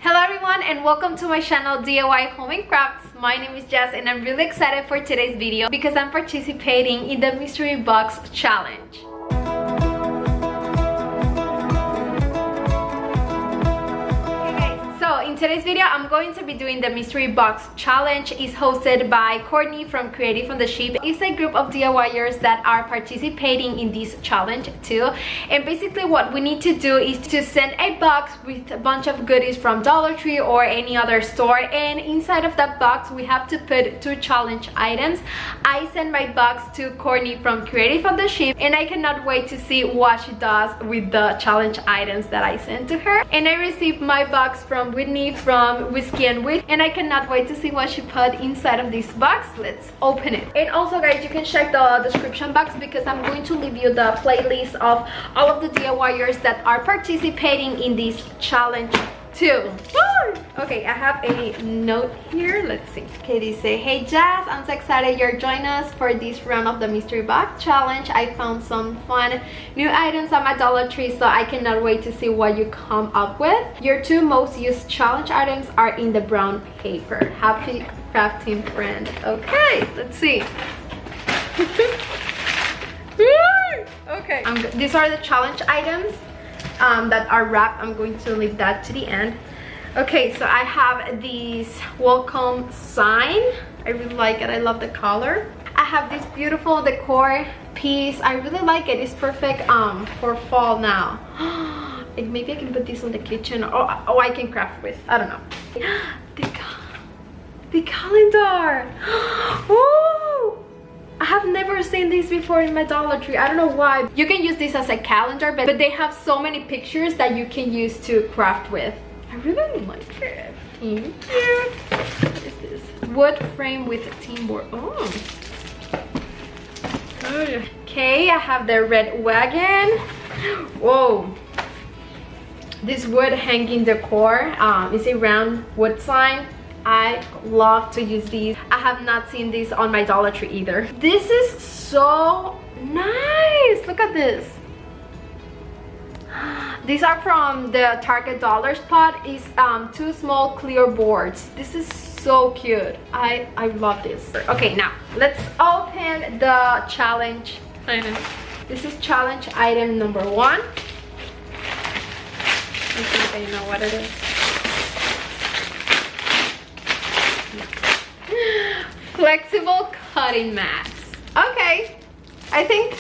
Hello everyone and welcome to my channel DIY Home and Crafts. My name is Jazz and I'm really excited for today's video because I'm participating in the mystery box challenge. So in today's video, I'm going to be doing the mystery box challenge. It's hosted by Courtney from Creative on the Ship. It's a group of DIYers that are participating in this challenge too. And basically what we need to do is to send a box with a bunch of goodies from Dollar Tree or any other store. And inside of that box, we have to put 2 challenge items. I send my box to Courtney from Creative on the Ship and I cannot wait to see what she does with the challenge items that I sent to her. And I received my box from Whitney from Whiskey and Wit and I cannot wait to see what she put inside of this box. Let's open it. And also guys, you can check the description box because I'm going to leave you the playlist of all of the DIYers that are participating in this challenge too. Okay, I have a note here. Let's see. Okay, they say, hey Jazz, I'm so excited you're joining us for this round of the mystery box challenge. I found some fun new items at my Dollar Tree, so I cannot wait to see what you come up with. Your 2 most used challenge items are in the brown paper. Happy crafting, friend. Okay, let's see. Okay, these are the challenge items that are wrapped. I'm going to leave that to the end. Okay, so I have this welcome sign. I really like it. I love the color. I have this beautiful decor piece. I really like it. It's perfect for fall now. And maybe I can put this on the kitchen, or I can craft with. I don't know. The calendar. Oh, I have never seen this before in my Dollar Tree. I don't know why. You can use this as a calendar, but they have so many pictures that you can use to craft with. I really like it. Thank you. What is this? Wood frame with a team board. Oh. Okay, I have the red wagon. Whoa. This wood hanging decor is a round wood sign. I love to use these. I have not seen these on my Dollar Tree either. This is so nice. Look at this. These are from the Target dollar spot. It's 2 small clear boards. This is so cute. I love this. Okay, now let's open the challenge item. This is challenge item number 1. I think I know what it is. Flexible cutting mats. Okay, I think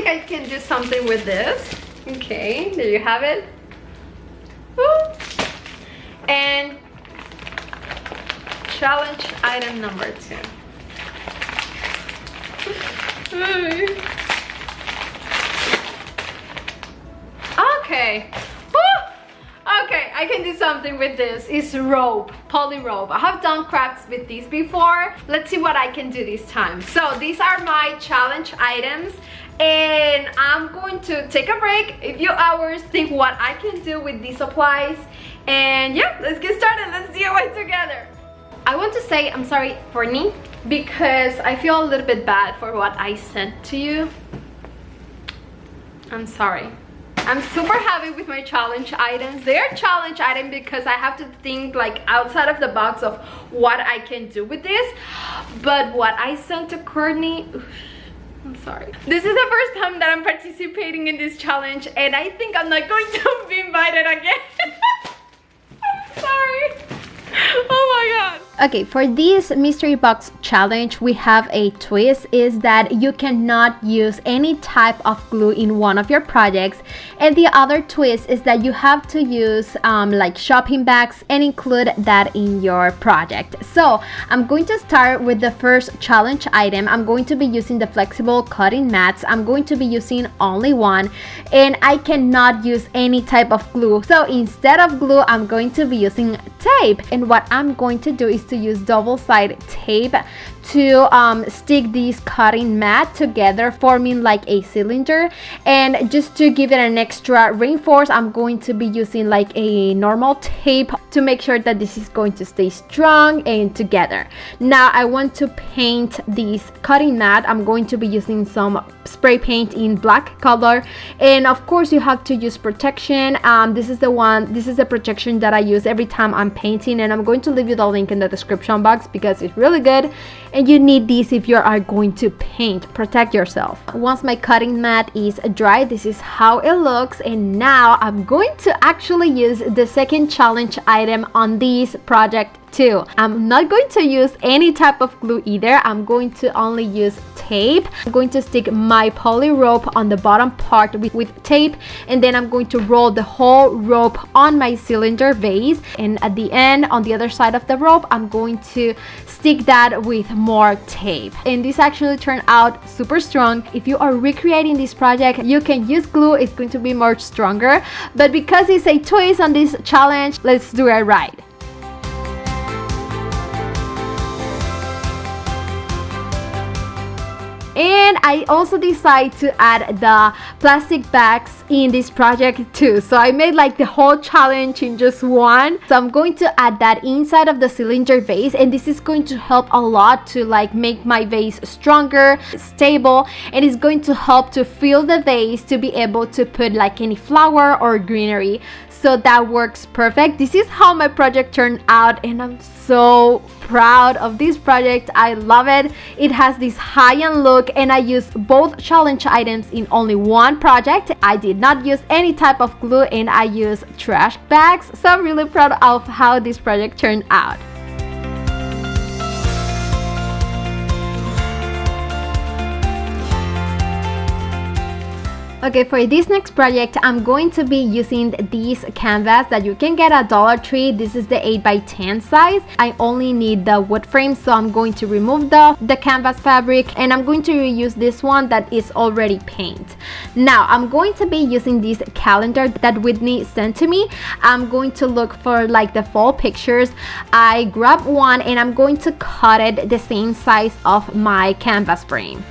I can do something with this. Okay, there you have it. Woo. And challenge item number 2. Okay. Woo. Okay, I can do something with this. It's rope, poly rope. I have done crafts with these before. Let's see what I can do this time. So these are my challenge items. And I'm going to take a break, a few hours, think what I can do with these supplies. And yeah, let's get started. Let's DIY together. I want to say I'm sorry, Courtney, because I feel a little bit bad for what I sent to you. I'm sorry. I'm super happy with my challenge items. They are challenge items because I have to think like outside of the box of what I can do with this. But what I sent to Courtney, I'm sorry. This is the first time that I'm participating in this challenge and I think I'm not going to be invited again. I'm sorry. Oh my god. Okay, for this mystery box challenge, we have a twist is that you cannot use any type of glue in one of your projects, and the other twist is that you have to use like shopping bags and include that in your project. So I'm going to start with the first challenge item. I'm going to be using the flexible cutting mats. I'm going to be using only one and I cannot use any type of glue. So instead of glue, I'm going to be using tape, and what I'm going to do is to use double-sided tape to stick this cutting mat together, forming like a cylinder. And just to give it an extra reinforce, I'm going to be using like a normal tape to make sure that this is going to stay strong and together. Now I want to paint this cutting mat. I'm going to be using some spray paint in black color, and of course you have to use protection. This is the protection that I use every time I'm painting, and I'm going to leave you the link in the description box because it's really good, and you need these if you are going to paint. Protect yourself. Once my cutting mat is dry, this is how it looks. And now I'm going to actually use the second challenge item on this project too. I'm not going to use any type of glue either. I'm going to only use tape. I'm going to stick my poly rope on the bottom part with tape, and then I'm going to roll the whole rope on my cylinder vase, and at the end, on the other side of the rope, I'm going to stick that with more tape. And this actually turned out super strong. If you are recreating this project, you can use glue. It's going to be much stronger, but because it's a twist on this challenge, let's do it right. And I also decided to add the plastic bags in this project too. So I made like the whole challenge in just one. So I'm going to add that inside of the cylinder vase, and this is going to help a lot to like make my vase stronger, stable, and it's going to help to fill the vase to be able to put like any flower or greenery. So that works perfect. This is how my project turned out, and I'm so proud of this project. I love it. It has this high-end look, and I used both challenge items in only one project. I did not use any type of glue, and I used trash bags. So I'm really proud of how this project turned out. Okay, for this next project, I'm going to be using this canvas that you can get at Dollar Tree. This is the 8x10 size. I only need the wood frame, so I'm going to remove the canvas fabric, and I'm going to reuse this one that is already painted. Now, I'm going to be using this calendar that Whitney sent to me. I'm going to look for like the fall pictures. I grabbed one, and I'm going to cut it the same size of my canvas frame.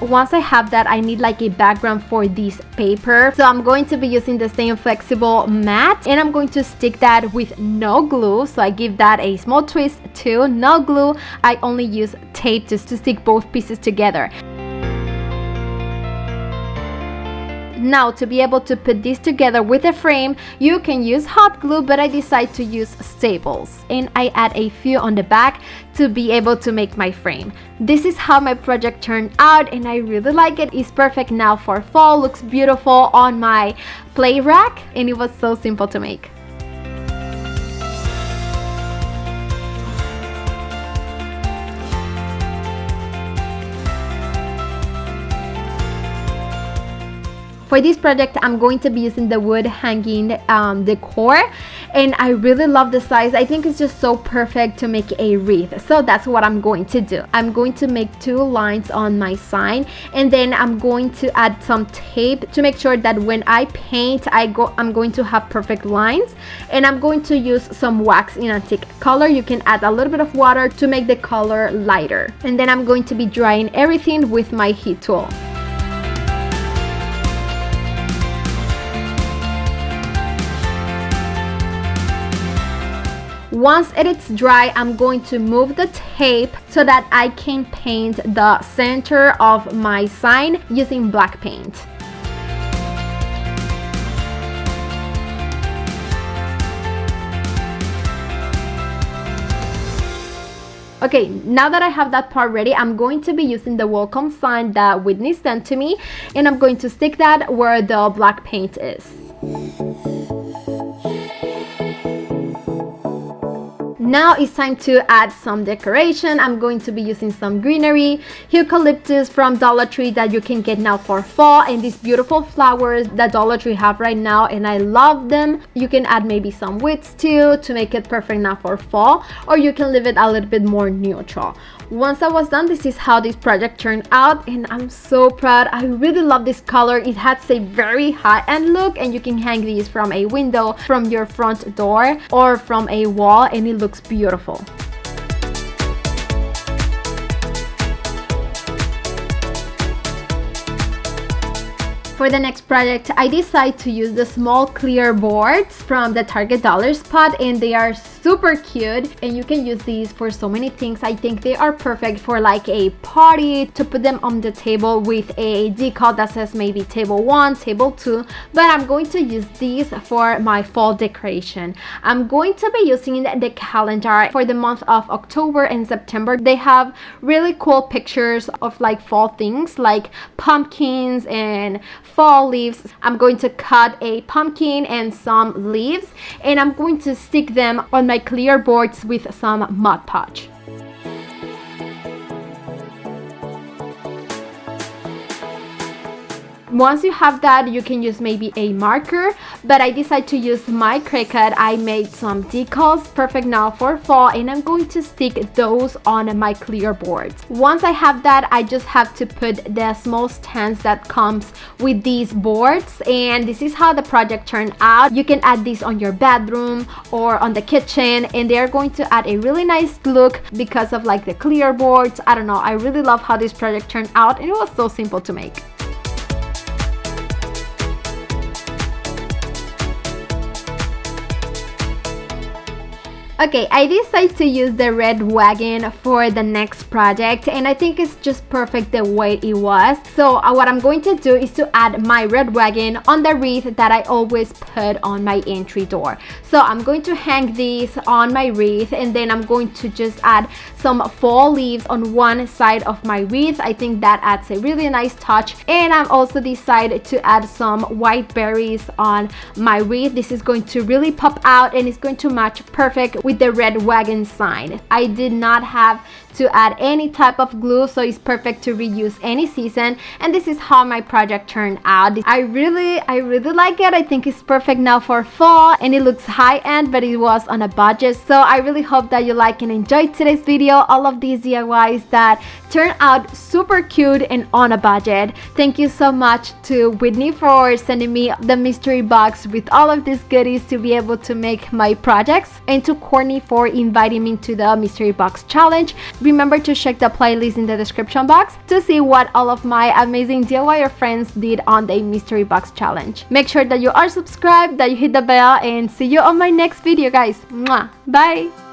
Once I have that, I need like a background for this paper. So I'm going to be using the same flexible mat, and I'm going to stick that with no glue. So I give that a small twist too. No glue. I only use tape just to stick both pieces together. Now, to be able to put this together with a frame, you can use hot glue, but I decided to use staples, and I add a few on the back to be able to make my frame. This is how my project turned out, and I really like it. It's perfect now for fall. Looks beautiful on my play rack, and it was so simple to make. For this project, I'm going to be using the wood hanging decor, and I really love the size. I think it's just so perfect to make a wreath. So that's what I'm going to do. I'm going to make 2 lines on my sign, and then I'm going to add some tape to make sure that when I paint, I'm going to have perfect lines. And I'm going to use some wax in antique color. You can add a little bit of water to make the color lighter. And then I'm going to be drying everything with my heat tool. Once it is dry, I'm going to move the tape so that I can paint the center of my sign using black paint. Okay, now that I have that part ready, I'm going to be using the welcome sign that Whitney sent to me, and I'm going to stick that where the black paint is. Now it's time to add some decoration. I'm going to be using some greenery, eucalyptus from Dollar Tree that you can get now for fall, and these beautiful flowers that Dollar Tree have right now, and I love them. You can add maybe some weeds too to make it perfect now for fall, or you can leave it a little bit more neutral. Once I was done, this is how this project turned out, and I'm so proud. I really love this color. It has a very high-end look, and you can hang these from a window, from your front door, or from a wall, and it looks beautiful. For the next project, I decided to use the small clear boards from the Target Dollar Spot, and they are super cute, and you can use these for so many things. I think they are perfect for like a party, to put them on the table with a decal that says maybe table 1, table 2, but I'm going to use these for my fall decoration. I'm going to be using the calendar for the month of October and September. They have really cool pictures of like fall things like pumpkins and fall leaves. I'm going to cut a pumpkin and some leaves, and I'm going to stick them on my clear boards with some Mod Podge. Once you have that, you can use maybe a marker, but I decided to use my Cricut. I made some decals, perfect now for fall, and I'm going to stick those on my clear boards. Once I have that, I just have to put the small stands that comes with these boards, and this is how the project turned out. You can add these on your bedroom or on the kitchen, and they are going to add a really nice look because of like the clear boards. I don't know, I really love how this project turned out, and it was so simple to make. Okay, I decided to use the red wagon for the next project, and I think it's just perfect the way it was. So what I'm going to do is to add my red wagon on the wreath that I always put on my entry door. So I'm going to hang these on my wreath, and then I'm going to just add some fall leaves on one side of my wreath. I think that adds a really nice touch, and I'm also decided to add some white berries on my wreath. This is going to really pop out, and it's going to match perfect with the red wagon sign. I did not have to add any type of glue, so it's perfect to reuse any season, and this is how my project turned out. I really like it. I think it's perfect now for fall, and it looks high-end, but it was on a budget. So I really hope that you like and enjoyed today's video, all of these DIYs that turned out super cute and on a budget. Thank you so much to Whitney for sending me the mystery box with all of these goodies to be able to make my projects, and to Courtney for inviting me to the mystery box challenge. Remember to check the playlist in the description box to see what all of my amazing DIYer friends did on the mystery box challenge. Make sure that you are subscribed, that you hit the bell, and see you on my next video, guys. Mwah. Bye!